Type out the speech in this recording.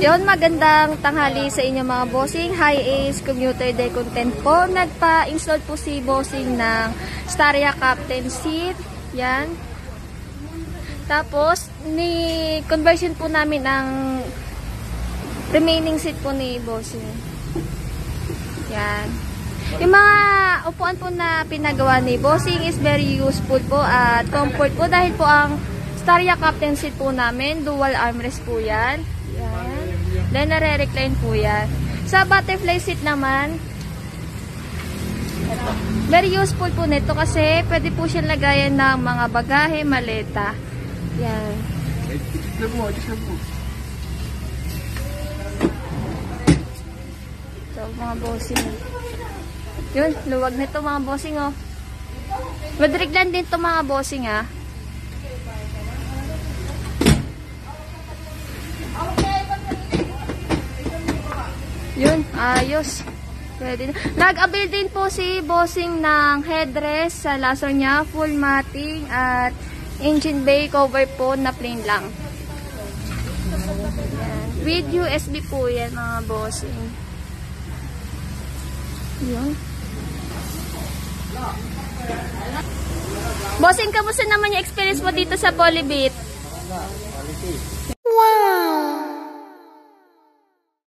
Yun, magandang tanghali sa inyo mga bossing. High-Ace Commuter Day content po. Nagpa-install po si bossing ng Staria Captain seat. Yan. Tapos, ni-conversion po namin ang remaining seat po ni bossing. Yan. Yung mga upuan po na pinagawa ni bossing is very useful po at comfort po dahil po ang Staria Captain seat po namin, dual armrest po yan. Yan. Then, nare-recline po yan. Sa butterfly seat naman, very useful po nito kasi pwede po siyang lagayan ng mga bagahe, maleta. Yan. So, mga bossing. Yun, luwag nito mga bossing, oh. Madriglan din to mga bossing, ah. Yun, ayos. Pwede na. Nag-avail din po si bossing ng headrest sa laser niya, full matting at engine bay cover po na plain lang. Yan. With USB po yan mga bossing. Yun. Bossing, kamusta naman yung experience mo dito sa Polybit? Quality.